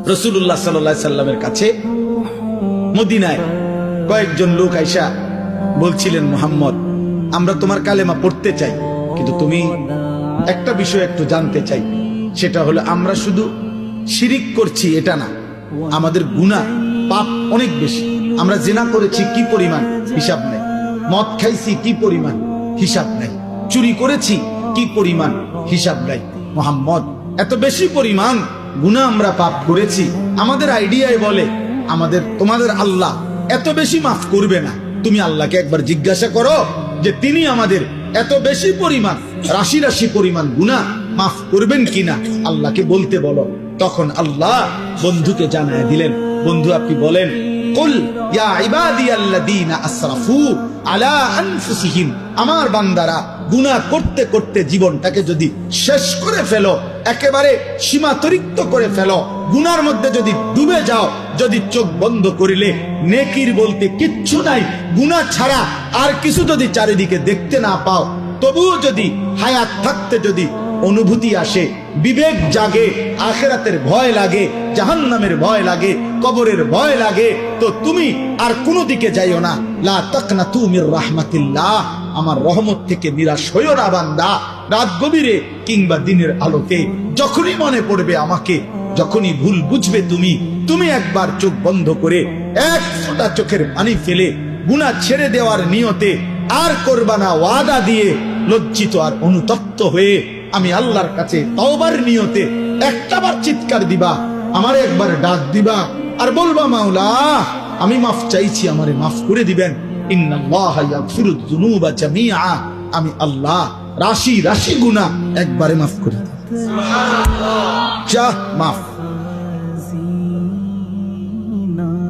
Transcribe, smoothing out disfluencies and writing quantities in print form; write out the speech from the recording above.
রাসূলুল্লাহ সাল্লাল্লাহু আলাইহি সাল্লামের কাছে মদিনায় কয়েকজন লোক আইসা বলছিলেন, মুহাম্মদ, আমরা তোমার কালেমা পড়তে চাই, কিন্তু তুমি একটা বিষয় একটু জানতে চাই, সেটা হলো আমরা শুধু শিরিক করছি এটা না, আমাদের গুনাহ পাপ অনেক বেশি। আমরা জিনা করেছি কি পরিমাণ, হিসাব নাই। মদ খাইছি কি পরিমাণ, হিসাব নাই। চুরি করেছি কি পরিমাণ, হিসাব নাই। মুহাম্মদ, এত বেশি পরিমাণ গুনাহ আমরা পাপ করেছি, আমাদের আইডিয়ায় বলে তোমাদের আল্লাহ এত বেশি মাফ করবে না। তুমি আল্লাহকে একবার জিজ্ঞাসা করো যে তিনি আমাদের এত বেশি পরিমাণ রাশি রাশি পরিমাণ গুনাহ মাফ করবেন কিনা, আল্লাহকে বলতে বলো। তখন আল্লাহ বন্ধুকে জানায় দিলেন, বন্ধু আপনি বলেন, কুল ইয়া ইবাদিয়াল্লাযীনা আসরাফু আলা আনফুসিহিম, আমার বান্দারা গুনাহ করতে করতে জীবনটাকে যদি শেষ করে ফেলো, একেবারে সীমাতরিক্ত করে ফেলো, গুনার মধ্যে যদি ডুবে যাও, যদি চোখ বন্ধ করিলে নেকির বলতে কিচ্ছু নাই, গুনাহ ছাড়া আর কিছু যদি চারিদিকে দেখতে না পাও, তবুও যদি হায়াত থাকতে যদি অনুভূতি আসে, বিবেক জাগে, আখিরাতের ভয় লাগে, জাহান্নামের ভয় লাগে, কবরের ভয় লাগে, তো তুমি আর কোনো দিকে যাইও না। লা তাকনাতু মির রাহমাতিল্লাহ, আমার রহমত থেকে নিরাশ হইও না বান্দা। রাত গভীরে কিংবা দিনের আলোতে যখনই মনে পড়বে আমাকে, যখনই ভুল বুঝবে তুমি একবার চোখ বন্ধ করে এক ফোঁটা চোখের পানি ফেলে গুনাহ ছেড়ে দেওয়ার নিয়তে আর করবা না ওয়াদা দিয়ে, লজ্জিত আর অনুতপ্ত হয়ে আমি আল্লাহর কাছে তওবার নিয়তে একটাবার চিৎকার দিবা, আমারে একবার ডাক দিবা আর বলবা, মাওলা আমি মাফ চাইছি, আমারে মাফ করে দিবেন। ইন্নাল্লাহা ইয়াগফিরুয যুনুবা জামিআ, আমি আল্লাহ রাশি রাশি গুনাহ একবারে মাফ করে দিই। সুবহানাল্লাহ, যা মাফ।